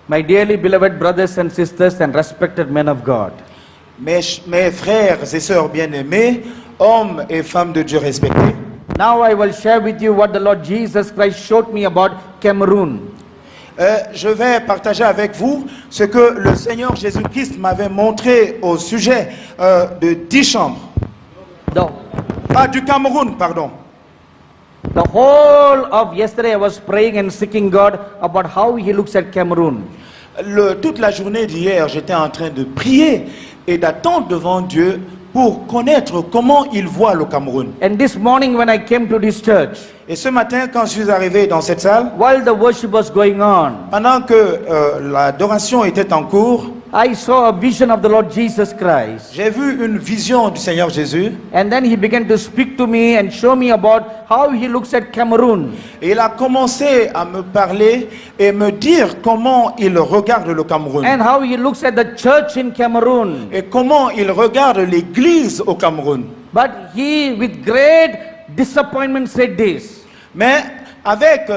My dearly beloved brothers and sisters and respected men of God. Mes frères et sœurs bien-aimés, hommes et femmes de Dieu respectés. Now I will share with you what the Lord Jesus Christ showed me about Cameroon. Je vais partager avec vous ce que le Seigneur Jésus-Christ m'avait montré au sujet de 10 chambres. Du Cameroun, pardon. The whole of yesterday I was praying and seeking God about how He looks at Cameroon. Toute la journée d'hier, j'étais en train de prier et d'attendre devant Dieu pour connaître comment il voit le Cameroun. And this morning when I came to this church, et ce matin, quand je suis arrivé dans cette salle, while the worship was going on, pendant que l'adoration était en cours, I saw a vision of the Lord Jesus Christ. J'ai vu une vision du Seigneur Jésus. And then He began to speak to me and show me about how He looks at Cameroon. Et il a commencé à me parler et me dire comment il regarde le Cameroun. And how He looks at the church in Cameroon. Et comment il regarde l'église au Cameroun. But he, with great disappointment, said this. Mais avec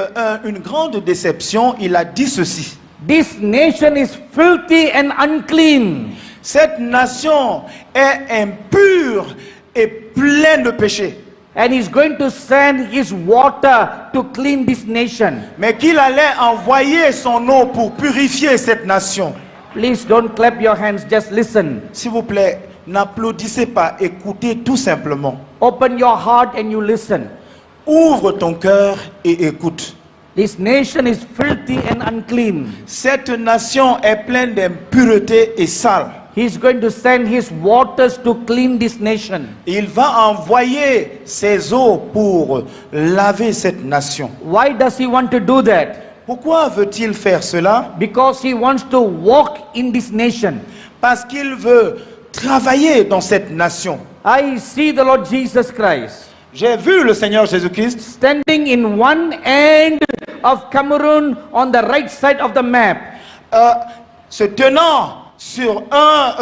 une grande déception, il a dit ceci. This nation is filthy and unclean. Cette nation est impure et pleine de péché. And he's going to send his water to clean this nation. Mais qu'il allait envoyer son eau pour purifier cette nation. Please don't clap your hands, just listen. S'il vous plaît, n'applaudissez pas, écoutez tout simplement. Open your heart and you listen. Ouvre ton cœur et écoute. This nation is filthy and unclean. Cette nation est pleine d'impureté et sale. He's going to send his waters to clean this nation. Il va envoyer ses eaux pour laver cette nation. Why does he want to do that? Pourquoi veut-il faire cela? Because he wants to walk in this nation. Parce qu'il veut travailler dans cette nation. I see the Lord Jesus Christ. J'ai vu le Seigneur Jésus-Christ standing in one end of Cameroon on the right side of the map. Se tenant sur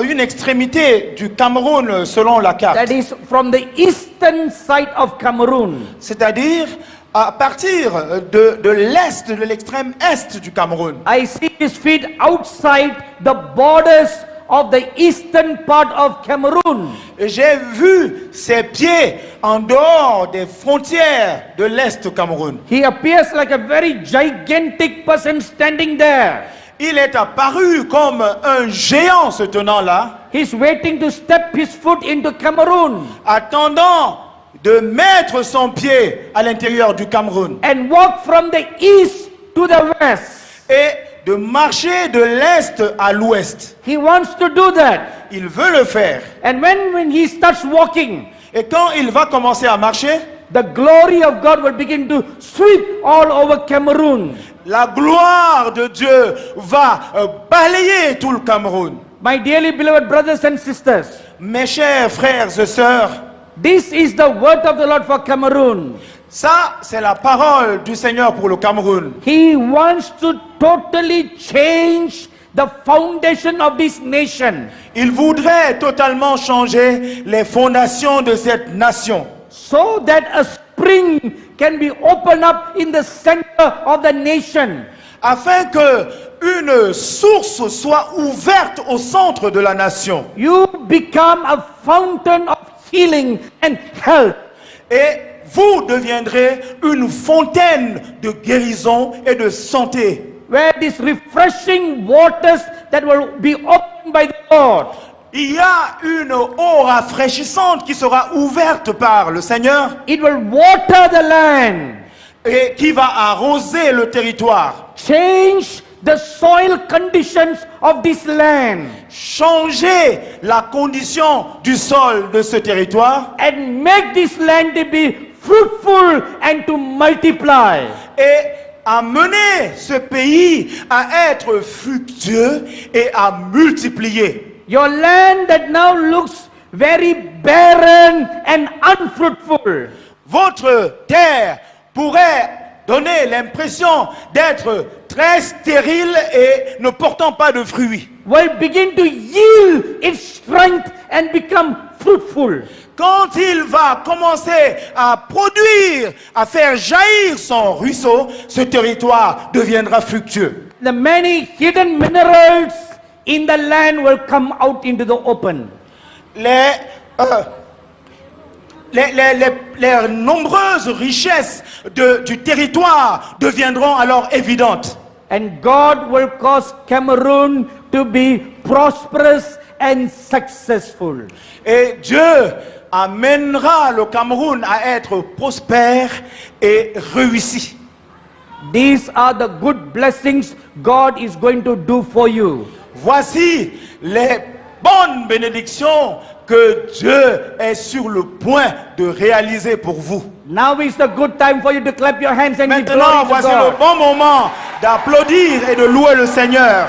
une extrémité du Cameroun selon la carte. That is from the eastern side of Cameroon. C'est-à-dire à partir de l'est, de l'extrême est du Cameroun. I see his feet outside the borders of the eastern part of Cameroon. J'ai vu ses pieds en dehors des frontières de l'est du Cameroun. He appears like a very gigantic person standing there. Il est apparu comme un géant se tenant là. He's waiting to step his foot into Cameroon. Attendant de mettre son pied à l'intérieur du Cameroun. And walk from the east to the west. Et de marcher de l'est à l'ouest. He wants to do that. Il veut le faire. And when he starts walking, et quand il va commencer à marcher, the glory of God will begin to sweep all over Cameroon. La gloire de Dieu va balayer tout le Cameroun. My dearly beloved brothers and sisters, mes chers frères et sœurs, this is the word of the Lord for Cameroon. Ça, c'est la parole du Seigneur pour le Cameroun. He wants to totally change the foundation of this nation. Il voudrait totalement changer les fondations de cette nation. So that a spring can be opened up in the center of the nation. Afin que une source soit ouverte au centre de la nation. You become a fountain of healing and health. Et vous deviendrez une fontaine de guérison et de santé. Where these refreshing waters that will be opened by the Lord. Il y a une eau rafraîchissante qui sera ouverte par le Seigneur. It will water the land. Et qui va arroser le territoire. Change the soil conditions of this land. Changer la condition du sol de ce territoire. And make this land to be fruitful and to multiply. Et amener ce pays à être fructueux et à multiplier. Your land that now looks very barren and unfruitful. Votre terre pourrait donner l'impression d'être très stérile et ne portant pas de fruits. Will begin to yield its strength and become fruitful. Quand il va commencer à produire, à faire jaillir son ruisseau, ce territoire deviendra fructueux. the many hidden minerals in the land will come out into the open. Les nombreuses richesses du territoire deviendront alors évidentes. And God will cause Cameroon to be prosperous and successful. Et Dieu amènera le Cameroun à être prospère et réussi. These are the good blessings God is going to do for you. Voici les bonnes bénédictions que Dieu est sur le point de réaliser pour vous. Now is the good time for you to clap your hands and give Maintenant, glory to voici le God. bon moment d'applaudir et de louer le Seigneur.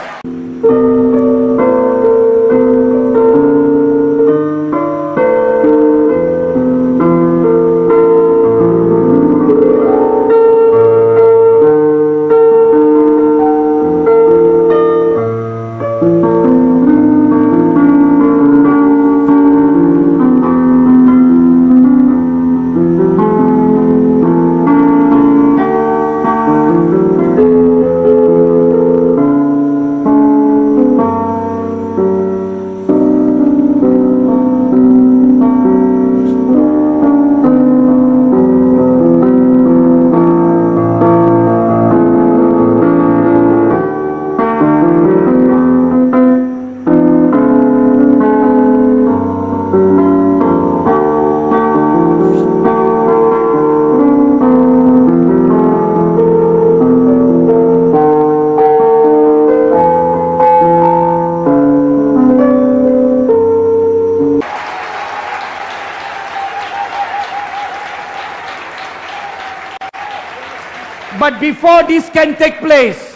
But before this can take place,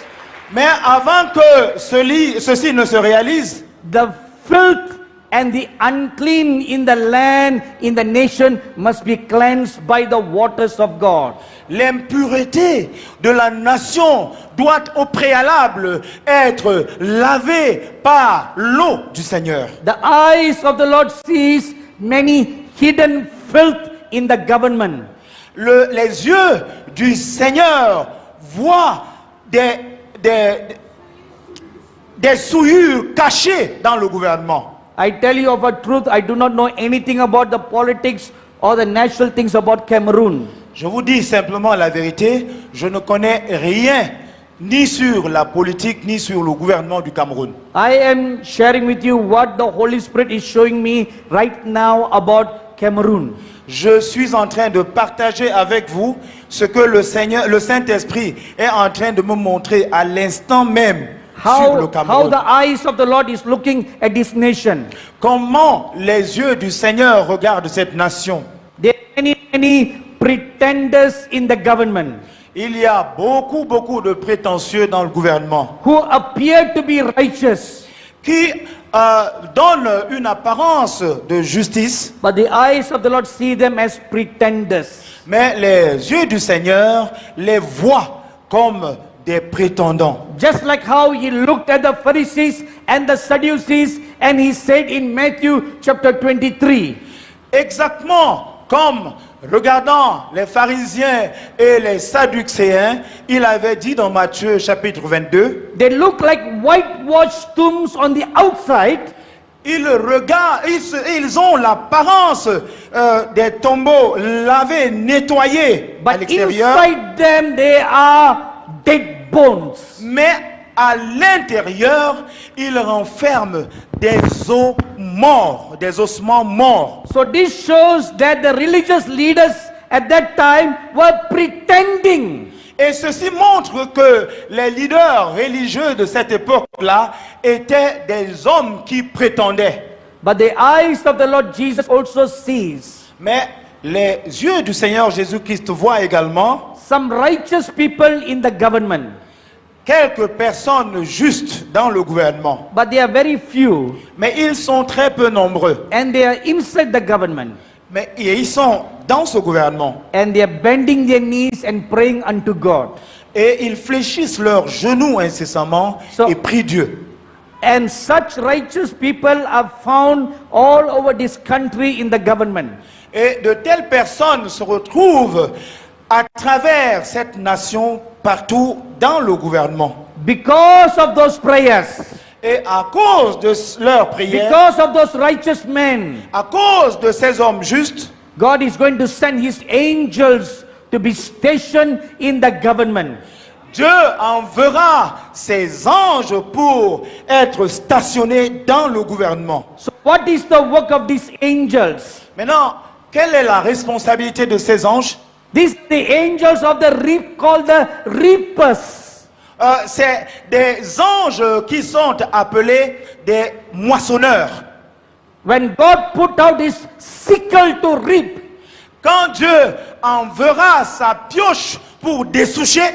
Mais avant que ceci ne se réalise, the filth and the unclean in the land, in the nation, must be cleansed by the waters of God. l'impureté de la nation doit au préalable être lavée par l'eau du Seigneur. The eyes of the Lord sees many hidden filth in the government. Les yeux du Seigneur voient des souillures cachées dans le gouvernement. I tell you of a truth, I do not know anything about the politics or the national things about Cameroon. Je vous dis simplement la vérité, je ne connais rien ni sur la politique ni sur le gouvernement du Cameroun. I am sharing with you what the Holy Spirit is showing me right now about Cameroon. Je suis en train de partager avec vous ce que le Saint-Esprit est en train de me montrer à l'instant même sur le How Cameroun. the eyes of the Lord is looking at this nation. Comment les yeux du Seigneur regardent cette nation. There are many pretenders in the government Il y a beaucoup de prétentieux dans le gouvernement who appear to be righteous, qui donnent une apparence de justice, but the eyes of the Lord see them as pretenders. mais les yeux du Seigneur les voient comme des prétendants. Just like how he looked at the Pharisees and the Sadducees and he said in Matthew chapter 23, Exactement comme regardant les pharisiens et les sadducéens, il avait dit dans Matthieu chapitre 22, they look like whitewashed tombs on the outside, ils regardent, ils ont l'apparence des tombeaux lavés, nettoyés à but l'extérieur, inside them they are dead bones. mais à l'intérieur, ils renferment des os morts, des ossements morts. So this shows that the religious leaders at that time were pretending. Et ceci montre que les leaders religieux de cette époque-là étaient des hommes qui prétendaient. But the eyes of the Lord Jesus also sees Mais les yeux du Seigneur Jésus-Christ voient également some righteous people in the government, quelques personnes justes dans le gouvernement. but they are very few Mais ils sont très peu nombreux. and they are inside the government Mais ils sont dans ce gouvernement. and they are bending their knees and praying unto God. Et ils fléchissent leurs genoux incessamment et prient Dieu. And such righteous people are found all over this country in the government. Et de telles personnes se retrouvent à travers cette nation partout dans le gouvernement. Because of those prayers, Et à cause de leurs prières, because of those righteous men, à cause de ces hommes justes, God is going to send his angels to be stationed in the government. Dieu enverra ses anges pour être stationnés dans le gouvernement. So what is the work of these angels? Maintenant, quelle est la responsabilité de ces anges? These are the angels of the reap called the reapers. C'est des anges qui sont appelés des moissonneurs. When God put out his sickle to reap, Quand Dieu enverra sa pioche pour dessoucher,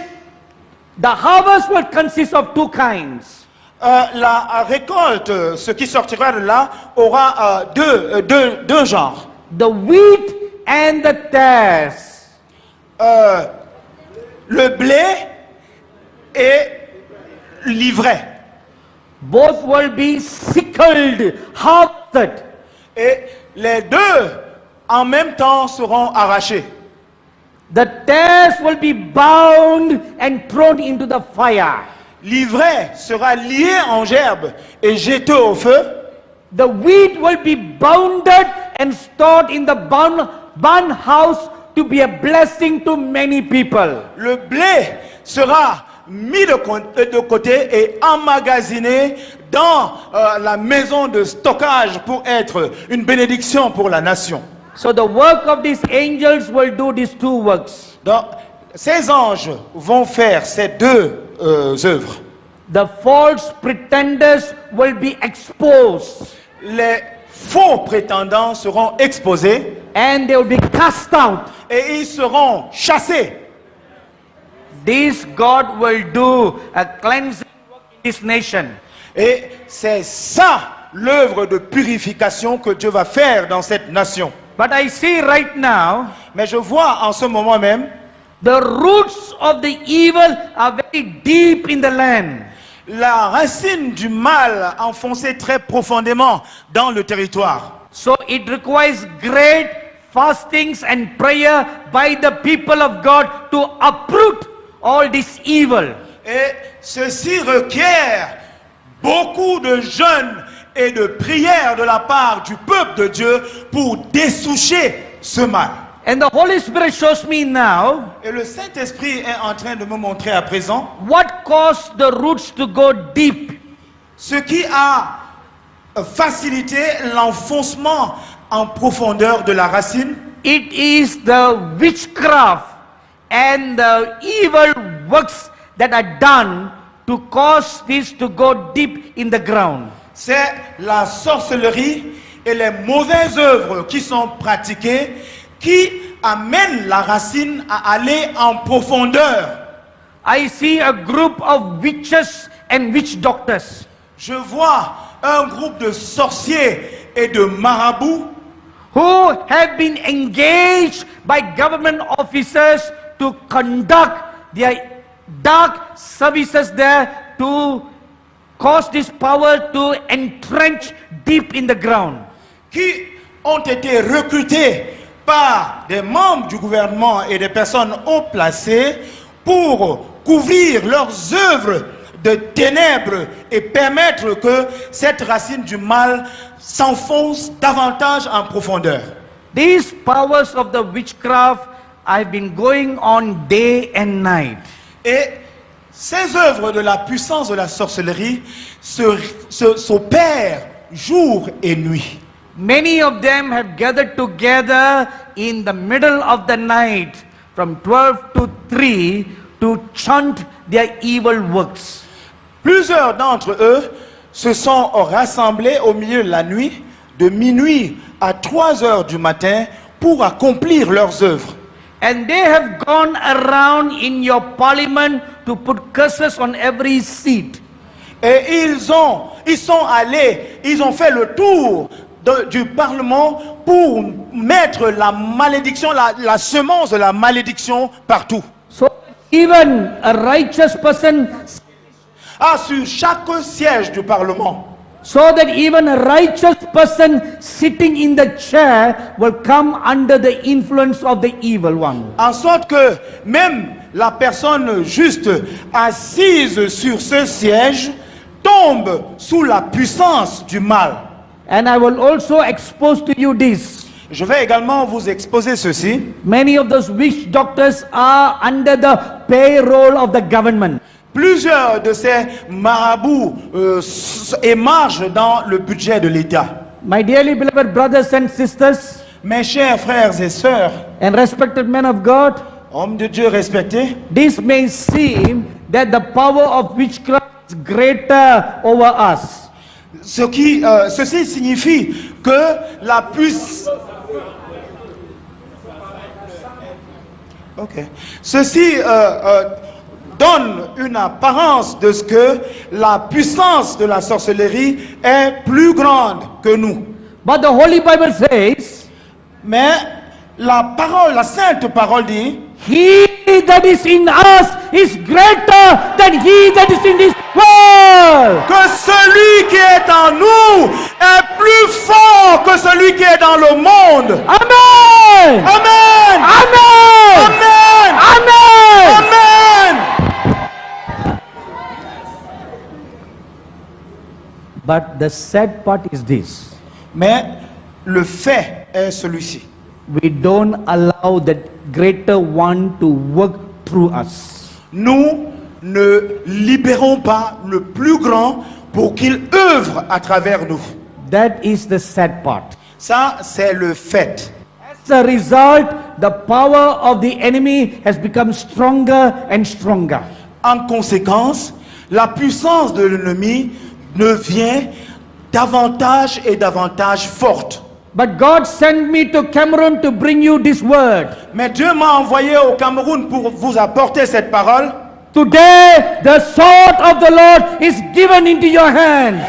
the harvest will consist of two kinds. la récolte, ce qui sortira de là, aura deux genres. The wheat and the tares. Le blé et l'ivraie. Both will be sickled, harvested. Et les deux, en même temps, seront arrachés. The tares will be bound and thrown into the fire. L'ivraie sera lié en gerbe et jeté au feu. The wheat will be bounded and stored in the barn house to be a blessing to many people. Le blé sera mis de côté et emmagasiné dans la maison de stockage pour être une bénédiction pour la nation. So the work of these angels will do these two works. Donc, ces anges vont faire ces deux œuvres. The false pretenders will be exposed Les faux prétendants seront exposés and they will be cast out. et ils seront chassés. This God will do a cleansing work in this nation. Et c'est ça l'œuvre de purification que Dieu va faire dans cette nation. But I see right now, Mais je vois en ce moment même, the roots of the evil are very deep in the land. la racine du mal enfoncée très profondément dans le territoire. So it requires great fastings and prayer by the people of God to uproot all this evil. Et ceci requiert beaucoup de jeûnes et de prières de la part du peuple de Dieu pour dessoucher ce mal. And the Holy Spirit shows me now Et le Saint-Esprit est en train de me montrer à présent what caused the roots to go deep. ce qui a facilité l'enfoncement en profondeur de la racine. It is the witchcraft and the evil works that are done to cause this to go deep in the ground. C'est la sorcellerie et les mauvaises œuvres qui sont pratiquées qui amènent la racine à aller en profondeur. I see a group of witches and witch doctors. Je vois un groupe de sorciers et de marabouts who have been engaged by government officers to conduct their dark services there to cause this power to entrench deep in the ground. qui ont été recrutés par des membres du gouvernement et des personnes haut placées pour couvrir leurs œuvres de ténèbres et permettre que cette racine du mal s'enfonce davantage en profondeur. These powers of the witchcraft have been going on day and night. Et ces œuvres de la puissance de la sorcellerie s'opèrent jour et nuit. Many of them have gathered together in the middle of the night from 12 to 3 to chant their evil works. Plusieurs d'entre eux se sont rassemblés au milieu de la nuit, de minuit à 3 heures du matin, pour accomplir leurs œuvres. And they have gone around in your parliament to put curses on every seat. Et ils sont allés, ils ont fait le tour du Parlement pour mettre la malédiction, la semence de la malédiction partout. So even a righteous person, Sur chaque siège du Parlement. so that even a righteous person sitting in the chair will come under the influence of the evil one. En sorte que même la personne juste assise sur ce siège tombe sous la puissance du mal. And I will also expose to you this. Je vais également vous exposer ceci. Many of those witch doctors are under the payroll of the government. Plusieurs de ces marabouts émargent dans le budget de l'État. My dearly beloved brothers and sisters Mes chers frères et sœurs, and respected men of God, hommes de Dieu respectés, this may seem that the power of witchcraft is greater over us. ceci signifie que la puissance... Ok. Ceci donne une apparence de ce que la puissance de la sorcellerie est plus grande que nous. But the Holy Bible says, Mais la parole, la sainte parole dit, he that is in us is greater than he that is in this world. que celui qui est en nous est plus fort que celui qui est dans le monde. Amen. Amen. Amen. Amen. Amen. Amen. But the sad part is this. Mais le fait est celui-ci. We don't allow that greater one to work through us. Nous ne libérons pas le plus grand pour qu'il œuvre à travers nous. That is the sad part. Ça, c'est le fait. As a result, the power of the enemy has become stronger and stronger. En conséquence, la puissance de l'ennemi devient davantage et davantage forte. But God sent me to Cameroon to bring you this word. Mais Dieu m'a envoyé au Cameroun pour vous apporter cette parole. Today, the sword of the Lord is given into your hands.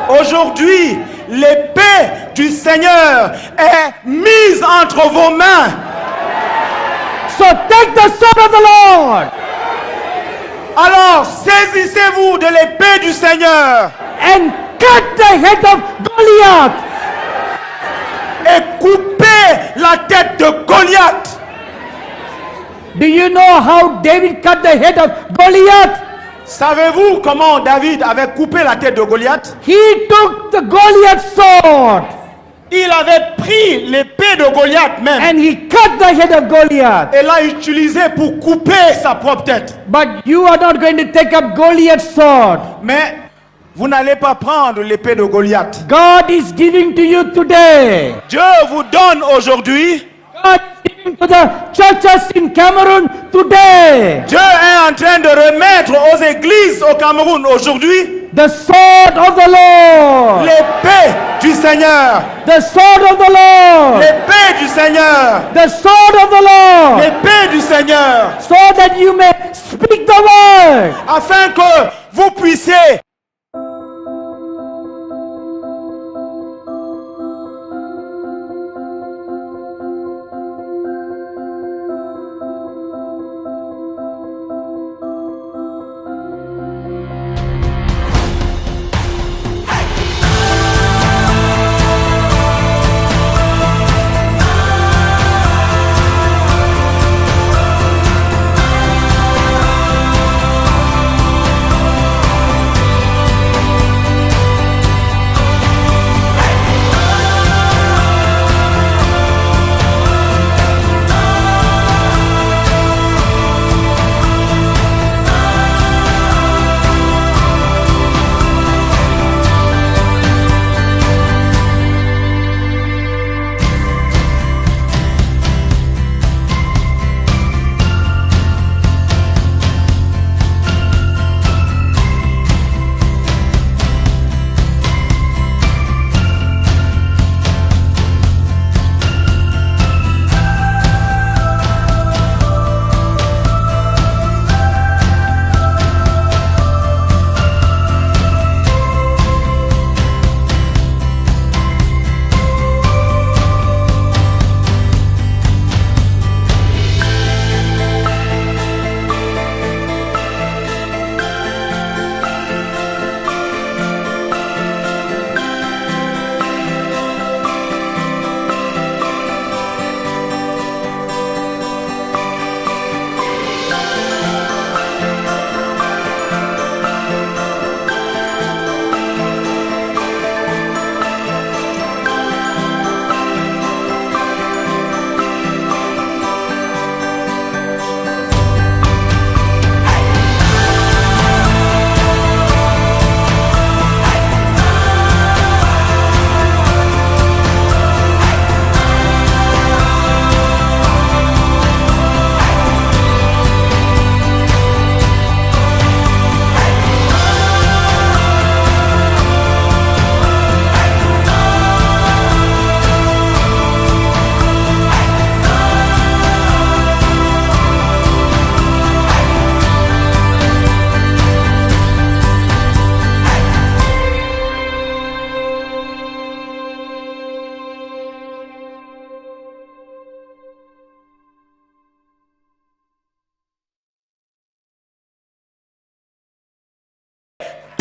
Aujourd'hui, l'épée du Seigneur est mise entre vos mains. So take the sword of the Lord Alors, saisissez-vous de l'épée du Seigneur and cut the head of Goliath. et coupez la tête de Goliath. Do you know how David cut the head of Goliath? Savez-vous comment David avait coupé la tête de Goliath? He took the Goliath sword Il avait pris l'épée de Goliath même and he cut the head of Goliath. et l'a utilisé pour couper sa propre tête. But you are not going to take up Goliath's sword. Mais vous n'allez pas prendre l'épée de Goliath. God is giving to you today. Dieu vous donne aujourd'hui. God is giving to the churches in Cameroon today. Dieu est en train de remettre aux églises au Cameroun aujourd'hui The sword of the Lord. l'épée du Seigneur. The sword of the Lord. L'épée du Seigneur. The sword of the Lord. L'épée du Seigneur. So that you may speak the word. Afin que vous puissiez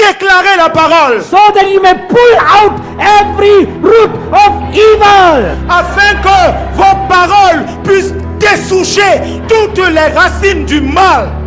déclarer la parole, so that you may pull out every root of evil. afin que vos paroles puissent dessoucher toutes les racines du mal.